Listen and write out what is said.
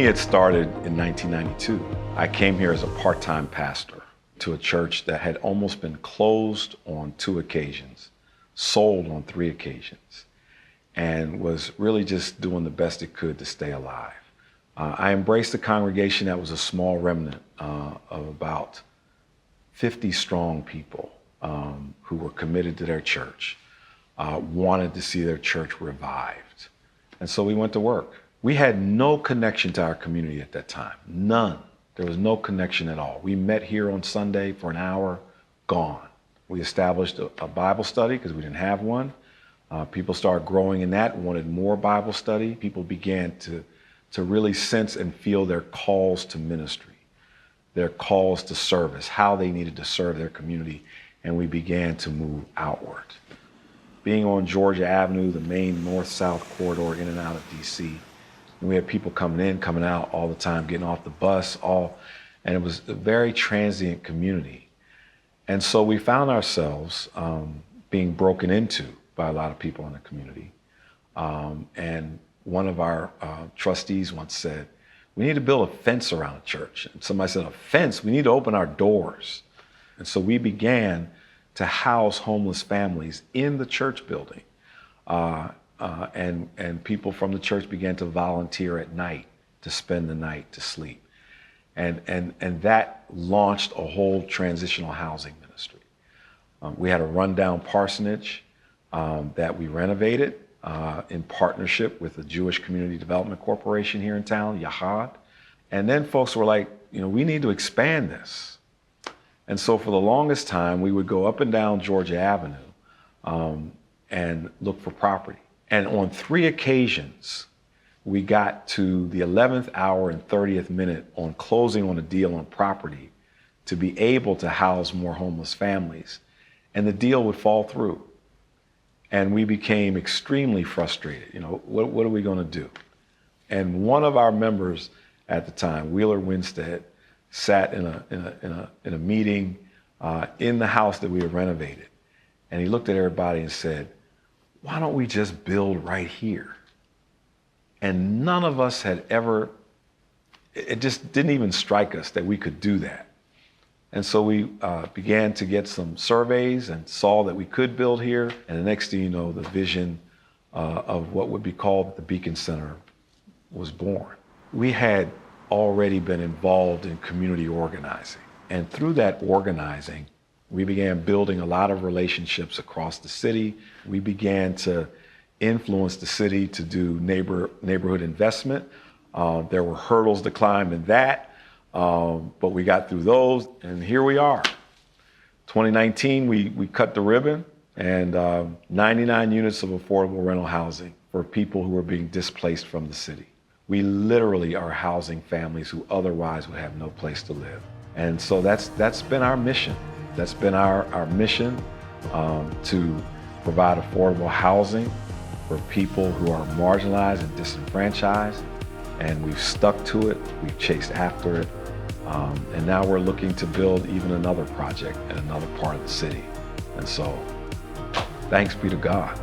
me, it started in 1992. I came here as a part-time pastor to a church that had almost been closed on 2 occasions, sold on 3 occasions, and was really just doing the best it could to stay alive. I embraced a congregation that was a small remnant of about 50 strong people who were committed to their church, wanted to see their church revived. And so we went to work. We had no connection to our community at that time, none. There was no connection at all. We met here on Sunday for an hour, gone. We established a Bible study because we didn't have one. People started growing in that, wanted more Bible study. People began to really sense and feel their calls to ministry, their calls to service, how they needed to serve their community, and we began to move outward. Being on Georgia Avenue, the main north-south corridor in and out of DC, and we had people coming in, coming out all the time, getting off the bus, and it was a very transient community. And so we found ourselves being broken into by a lot of people in the community. And one of our trustees once said, we need to build a fence around the church. And somebody said, a fence? We need to open our doors. And so we began to house homeless families in the church building. And people from the church began to volunteer at night to spend the night, to sleep. And that launched a whole transitional housing ministry. We had a rundown parsonage that we renovated in partnership with the Jewish Community Development Corporation here in town, Yahad. And then folks were like, we need to expand this. And so for the longest time, we would go up and down Georgia Avenue and look for property. And on 3 occasions, we got to the 11th hour and 30th minute on closing on a deal on property to be able to house more homeless families. And the deal would fall through. And we became extremely frustrated. What are we going to do? And one of our members at the time, Wheeler Winstead, sat in a meeting in the house that we had renovated. And he looked at everybody and said, why don't we just build right here? And none of us had ever, it just didn't even strike us that we could do that. And so we began to get some surveys and saw that we could build here. And the next thing you know, the vision of what would be called the Beacon Center was born. We had already been involved in community organizing. And through that organizing, we began building a lot of relationships across the city. We began to influence the city to do neighborhood investment. There were hurdles to climb in that, but we got through those, and here we are. 2019, we cut the ribbon, and 99 units of affordable rental housing for people who are being displaced from the city. We literally are housing families who otherwise would have no place to live. And so that's been our mission. That's been our mission to provide affordable housing for people who are marginalized and disenfranchised. And we've stuck to it, we've chased after it. And now we're looking to build even another project in another part of the city. And so, thanks be to God.